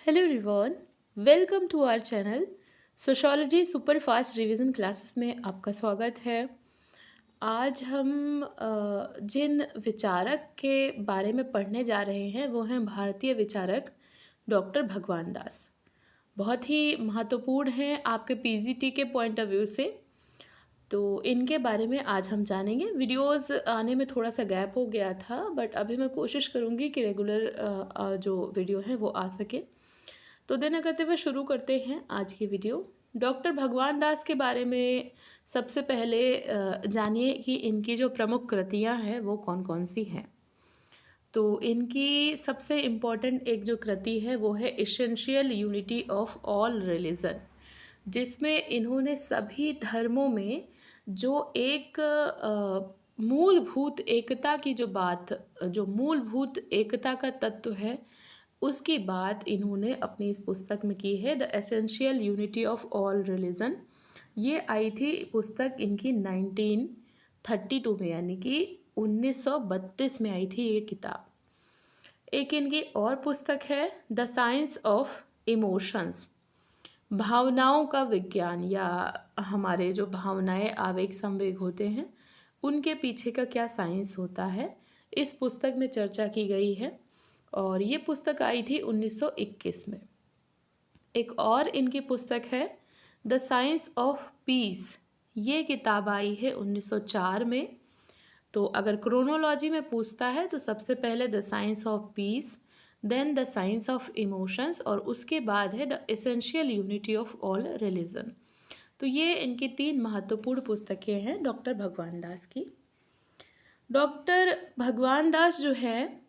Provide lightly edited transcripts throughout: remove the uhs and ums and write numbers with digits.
Hello everyone, welcome to our channel sociology super fast revision classes में आपका स्वागत है। आज हम जिन विचारक के बारे में पढ़ने जा रहे हैं वो हैं भारतीय विचारक डॉक्टर भगवान दास। बहुत ही महत्वपूर्ण हैं आपके पीजीटी के पॉइंट ऑफ व्यू से, तो इनके बारे में आज हम जानेंगे। वीडियोस आने में थोड़ा सा गैप हो गया था, बट अभी मैं कोशिश करूँगी कि रेगुलर जो वीडियो है वो आ सके। तो देर न करते हुए शुरू करते हैं आज की वीडियो। डॉक्टर भगवान दास के बारे में सबसे पहले जानिए कि इनकी जो प्रमुख कृतियां हैं वो कौन कौन सी हैं। तो इनकी सबसे इम्पॉर्टेंट एक जो कृति है वो है essential unity of all religion, जिसमें इन्होंने सभी धर्मों में जो एक मूलभूत एकता की जो मूलभूत एकता का तत्व है उसकी बात इन्होंने अपनी इस पुस्तक में की है, the essential unity of all religion. ये आई थी पुस्तक इनकी 1932 में, यानी कि 1932 में आई थी ये किताब। एक इनकी और पुस्तक है द साइंस ऑफ इमोशंस, भावनाओं का विज्ञान, या हमारे जो भावनाएं आवेग संवेग होते हैं उनके पीछे का क्या साइंस होता है, इस पुस्तक में चर्चा की गई है और ये पुस्तक आई थी 1921 में। एक और इनकी पुस्तक है द साइंस ऑफ पीस, ये किताब आई है 1904 में। तो अगर क्रोनोलॉजी में पूछता है तो सबसे पहले the science of peace, then the science of emotions, और उसके बाद है the essential unity of all religion. तो ये इनकी 3 महत्वपूर्ण पुस्तकें हैं डॉक्टर भगवान दास की। डॉक्टर भगवान दास जो है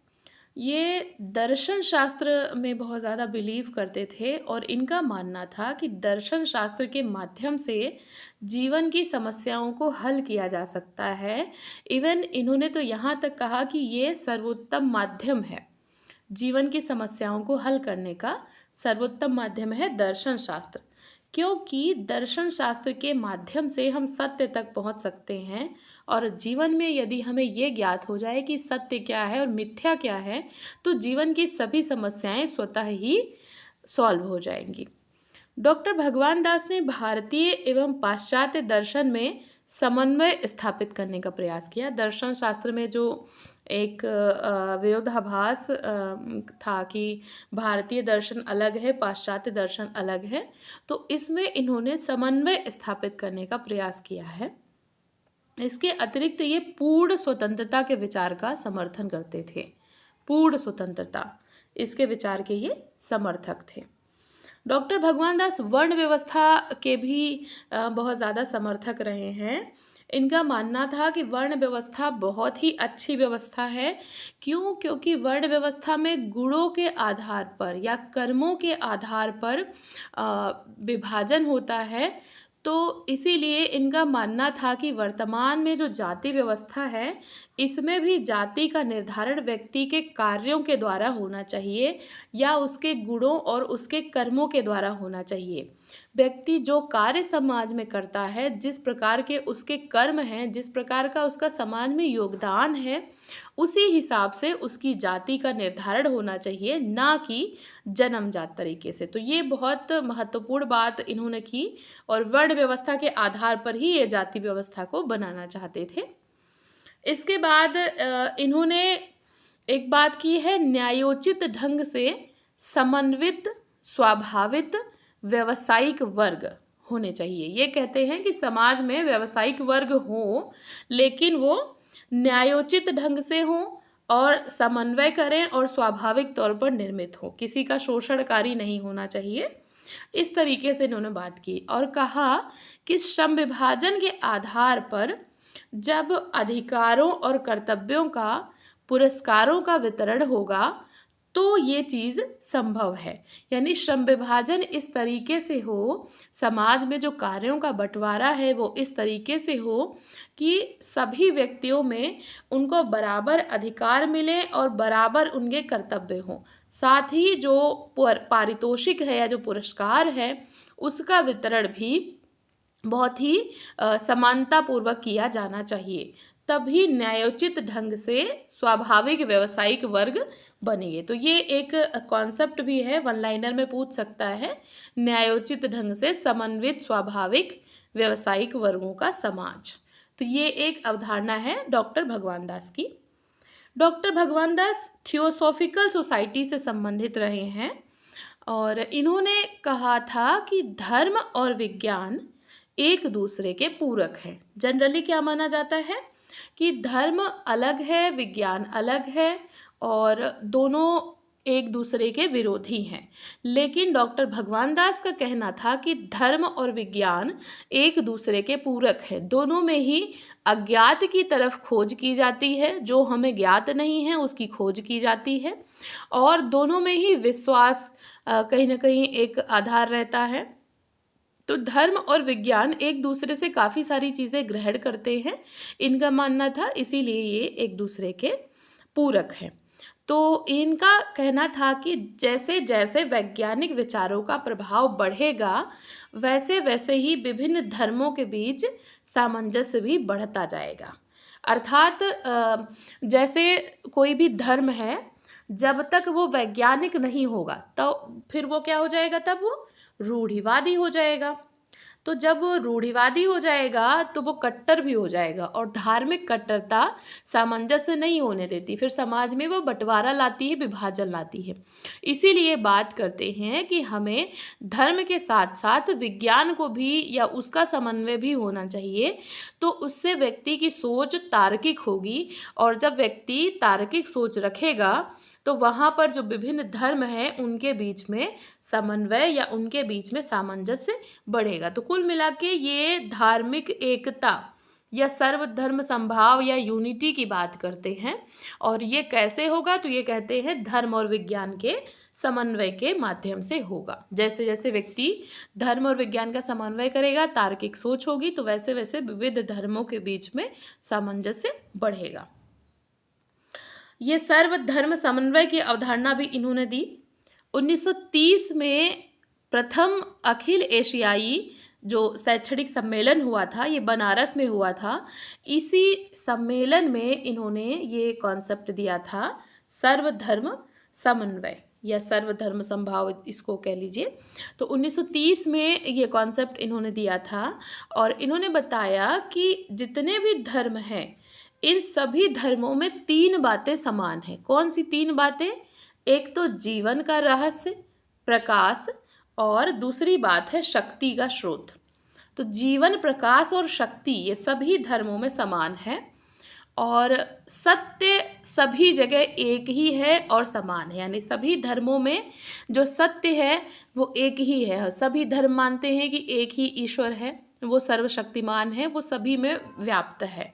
ये दर्शन शास्त्र में बहुत ज़्यादा बिलीव करते थे और इनका मानना था कि दर्शन शास्त्र के माध्यम से जीवन की समस्याओं को हल किया जा सकता है। इवन इन्होंने तो यहाँ तक कहा कि ये सर्वोत्तम माध्यम है, जीवन की समस्याओं को हल करने का सर्वोत्तम माध्यम है दर्शन शास्त्र, क्योंकि दर्शन शास्त्र के माध्यम से हम सत्य तक पहुंच सकते हैं और जीवन में यदि हमें ये ज्ञात हो जाए कि सत्य क्या है और मिथ्या क्या है तो जीवन की सभी समस्याएं स्वतः ही सॉल्व हो जाएंगी। डॉक्टर भगवान दास ने भारतीय एवं पाश्चात्य दर्शन में समन्वय स्थापित करने का प्रयास किया। दर्शन शास्त्र में जो एक विरोधाभास था कि भारतीय दर्शन अलग है, पाश्चात्य दर्शन अलग है, तो इसमें इन्होंने समन्वय स्थापित करने का प्रयास किया है। इसके अतिरिक्त ये पूर्ण स्वतंत्रता के विचार का समर्थन करते थे। पूर्ण स्वतंत्रता, इसके विचार के ये समर्थक थे। डॉक्टर भगवान दास वर्ण व्यवस्था के भी बहुत ज़्यादा समर्थक रहे हैं। इनका मानना था कि वर्ण व्यवस्था बहुत ही अच्छी व्यवस्था है। क्यों? क्योंकि वर्ण व्यवस्था में गुणों के आधार पर या कर्मों के आधार पर विभाजन होता है। तो इसीलिए इनका मानना था कि वर्तमान में जो जाति व्यवस्था है इसमें भी जाति का निर्धारण व्यक्ति के कार्यों के द्वारा होना चाहिए या उसके गुणों और उसके कर्मों के द्वारा होना चाहिए। व्यक्ति जो कार्य समाज में करता है, जिस प्रकार के उसके कर्म हैं, जिस प्रकार का उसका समाज में योगदान है, उसी हिसाब से उसकी जाति का निर्धारण होना चाहिए, ना कि जन्मजात तरीके से। तो ये बहुत महत्वपूर्ण बात इन्होंने की और वर्ण व्यवस्था के आधार पर ही ये जाति व्यवस्था को बनाना चाहते थे। इसके बाद इन्होंने एक बात की है, न्यायोचित ढंग से समन्वित स्वाभाविक व्यावसायिक वर्ग होने चाहिए। ये कहते हैं कि समाज में व्यावसायिक वर्ग हो, लेकिन वो न्यायोचित ढंग से हो और समन्वय करें और स्वाभाविक तौर पर निर्मित हो, किसी का शोषणकारी नहीं होना चाहिए। इस तरीके से इन्होंने बात की और कहा कि श्रम विभाजन के आधार पर जब अधिकारों और कर्तव्यों का पुरस्कारों का वितरण होगा तो ये चीज़ संभव है। यानी श्रम विभाजन इस तरीके से हो, समाज में जो कार्यों का बंटवारा है वो इस तरीके से हो कि सभी व्यक्तियों में उनको बराबर अधिकार मिले और बराबर उनके कर्तव्य हों। साथ ही जो पारितोषिक है या जो पुरस्कार है उसका वितरण भी बहुत ही समानतापूर्वक किया जाना चाहिए। तभी न्यायोचित ढंग से स्वाभाविक व्यावसायिक वर्ग बनेंगे। तो ये एक कॉन्सेप्ट भी है, वन लाइनर में पूछ सकता है, न्यायोचित ढंग से समन्वित स्वाभाविक व्यावसायिक वर्गों का समाज। तो ये एक अवधारणा है डॉक्टर भगवान दास की। डॉक्टर भगवान दास थियोसॉफिकल सोसाइटी से संबंधित रहे हैं और इन्होंने कहा था कि धर्म और विज्ञान एक दूसरे के पूरक हैं। जनरली क्या माना जाता है कि धर्म अलग है, विज्ञान अलग है और दोनों एक दूसरे के विरोधी हैं। लेकिन डॉक्टर भगवान दास का कहना था कि धर्म और विज्ञान एक दूसरे के पूरक हैं। दोनों में ही अज्ञात की तरफ खोज की जाती है, जो हमें ज्ञात नहीं है उसकी खोज की जाती है, और दोनों में ही विश्वास कहीं ना कहीं एक आधार रहता है। तो धर्म और विज्ञान एक दूसरे से काफ़ी सारी चीज़ें ग्रहण करते हैं, इनका मानना था, इसीलिए ये एक दूसरे के पूरक हैं। तो इनका कहना था कि जैसे जैसे वैज्ञानिक विचारों का प्रभाव बढ़ेगा वैसे वैसे ही विभिन्न धर्मों के बीच सामंजस्य भी बढ़ता जाएगा। अर्थात जैसे कोई भी धर्म है, जब तक वो वैज्ञानिक नहीं होगा तो फिर वो क्या हो जाएगा, तब वो रूढ़िवादी हो जाएगा। तो जब वो रूढ़िवादी हो जाएगा तो वो कट्टर भी हो जाएगा, और धार्मिक कट्टरता सामंजस्य नहीं होने देती, फिर समाज में वो बंटवारा लाती है, विभाजन लाती है। इसीलिए बात करते हैं कि हमें धर्म के साथ साथ विज्ञान को भी या उसका समन्वय भी होना चाहिए। तो उससे व्यक्ति की सोच तार्किक होगी, और जब व्यक्ति तार्किक सोच रखेगा तो वहाँ पर जो विभिन्न धर्म हैं उनके बीच में समन्वय या उनके बीच में सामंजस्य बढ़ेगा। तो कुल मिला के ये धार्मिक एकता या सर्वधर्म संभाव या यूनिटी की बात करते हैं। और ये कैसे होगा, तो ये कहते हैं धर्म और विज्ञान के समन्वय के माध्यम से होगा। जैसे जैसे व्यक्ति धर्म और विज्ञान का समन्वय करेगा, तार्किक सोच होगी, तो वैसे वैसे विविध धर्मों के बीच में सामंजस्य बढ़ेगा। ये सर्वधर्म समन्वय की अवधारणा भी इन्होंने दी। 1930 में प्रथम अखिल एशियाई जो शैक्षणिक सम्मेलन हुआ था, ये बनारस में हुआ था। इसी सम्मेलन में इन्होंने ये कॉन्सेप्ट दिया था, सर्वधर्म समन्वय या सर्वधर्म संभाव, इसको कह लीजिए। तो 1930 में ये कॉन्सेप्ट इन्होंने दिया था, और इन्होंने बताया कि जितने भी धर्म हैं इन सभी धर्मों में 3 बातें समान हैं। कौन सी 3 बातें? एक तो जीवन का रहस्य, प्रकाश, और दूसरी बात है शक्ति का स्रोत। तो जीवन, प्रकाश और शक्ति ये सभी धर्मों में समान है, और सत्य सभी जगह एक ही है और समान है। यानी सभी धर्मों में जो सत्य है वो एक ही है। सभी धर्म मानते हैं कि एक ही ईश्वर है, वो सर्वशक्तिमान है, वो सभी में व्याप्त है।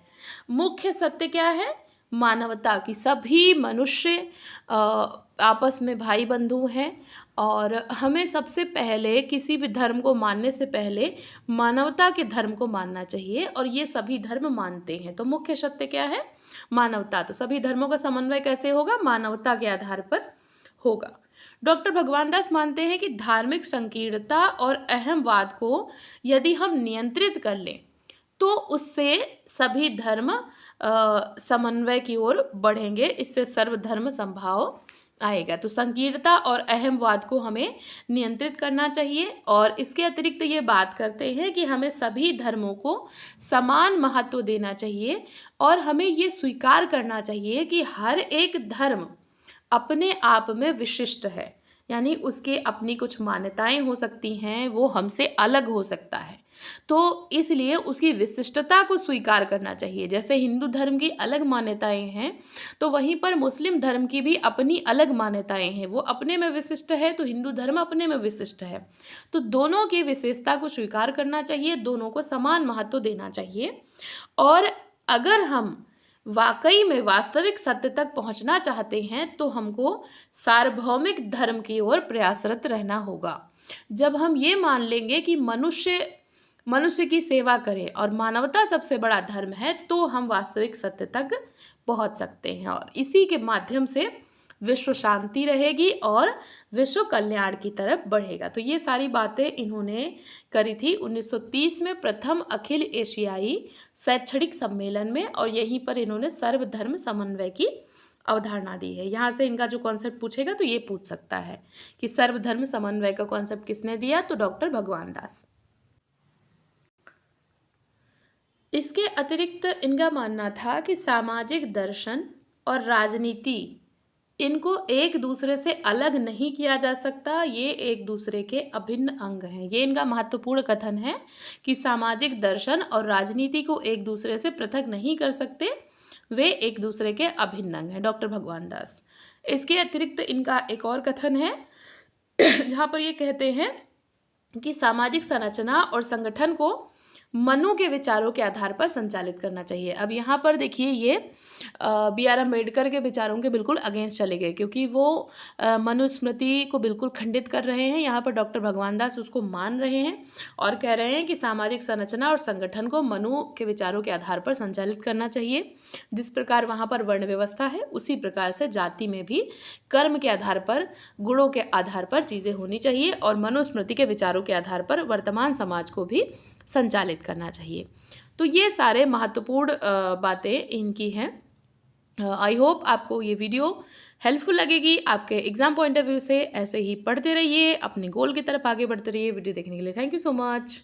मुख्य सत्य क्या है? मानवता की, सभी मनुष्य आपस में भाई बंधु हैं, और हमें सबसे पहले किसी भी धर्म को मानने से पहले मानवता के धर्म को मानना चाहिए, और ये सभी धर्म मानते हैं। तो मुख्य सत्य क्या है? मानवता। तो सभी धर्मों का समन्वय कैसे होगा? मानवता के आधार पर होगा। डॉक्टर भगवान दास मानते हैं कि धार्मिक संकीर्णता और अहमवाद को यदि हम नियंत्रित कर लें तो उससे सभी धर्म समन्वय की ओर बढ़ेंगे, इससे सर्वधर्म संभाव आएगा। तो संकीर्णता और अहमवाद को हमें नियंत्रित करना चाहिए, और इसके अतिरिक्त ये बात करते हैं कि हमें सभी धर्मों को समान महत्व देना चाहिए, और हमें ये स्वीकार करना चाहिए कि हर एक धर्म अपने आप में विशिष्ट है। यानी उसके अपनी कुछ मान्यताएं हो सकती हैं, वो हमसे अलग हो सकता है, तो इसलिए उसकी विशिष्टता को स्वीकार करना चाहिए। जैसे हिंदू धर्म की अलग मान्यताएं हैं, तो वहीं पर मुस्लिम धर्म की भी अपनी अलग मान्यताएं हैं। वो अपने में विशिष्ट है, तो हिंदू धर्म अपने में विशिष्ट है। तो दोनों की विशेषता को स्वीकार करना चाहिए, दोनों को समान महत्व देना चाहिए। और अगर हम वाकई में वास्तविक सत्य तक पहुंचना चाहते हैं तो हमको सार्वभौमिक धर्म की ओर प्रयासरत रहना होगा। जब हम ये मान लेंगे कि मनुष्य की सेवा करे और मानवता सबसे बड़ा धर्म है, तो हम वास्तविक सत्य तक पहुंच सकते हैं, और इसी के माध्यम से विश्व शांति रहेगी और विश्व कल्याण की तरफ बढ़ेगा। तो ये सारी बातें इन्होंने करी थी 1930 में प्रथम अखिल एशियाई शैक्षणिक सम्मेलन में, और यहीं पर इन्होंने सर्वधर्म समन्वय की अवधारणा दी है। यहाँ से इनका जो कॉन्सेप्ट पूछेगा तो ये पूछ सकता है कि सर्वधर्म समन्वय का कॉन्सेप्ट किसने दिया, तो डॉक्टर भगवान दास। इसके अतिरिक्त इनका मानना था कि सामाजिक दर्शन और राजनीति, इनको एक दूसरे से अलग नहीं किया जा सकता, ये एक दूसरे के अभिन्न अंग हैं। ये इनका महत्वपूर्ण कथन है कि सामाजिक दर्शन और राजनीति को एक दूसरे से पृथक नहीं कर सकते, वे एक दूसरे के अभिन्न अंग हैं, डॉक्टर भगवान दास। इसके अतिरिक्त इनका एक और कथन है जहाँ पर ये कहते हैं कि सामाजिक संरचना और संगठन को मनु के विचारों के आधार पर संचालित करना चाहिए। अब यहाँ पर देखिए ये B.R. अम्बेडकर के विचारों के बिल्कुल अगेंस्ट चले गए, क्योंकि वो मनुस्मृति को बिल्कुल खंडित कर रहे हैं। यहाँ पर डॉक्टर भगवान दास उसको मान रहे हैं और कह रहे हैं कि सामाजिक संरचना और संगठन को मनु के विचारों के आधार पर संचालित करना चाहिए। जिस प्रकार वहाँ पर वर्ण व्यवस्था है, उसी प्रकार से जाति में भी कर्म के आधार पर, गुणों के आधार पर चीज़ें होनी चाहिए, और मनुस्मृति के विचारों के आधार पर वर्तमान समाज को भी संचालित करना चाहिए। तो ये सारे महत्वपूर्ण बातें इनकी हैं। आई होप आपको ये वीडियो हेल्पफुल लगेगी आपके एग्जाम पॉइंट ऑफ व्यू से। ऐसे ही पढ़ते रहिए, अपने गोल की तरफ आगे बढ़ते रहिए। वीडियो देखने के लिए थैंक यू सो मच।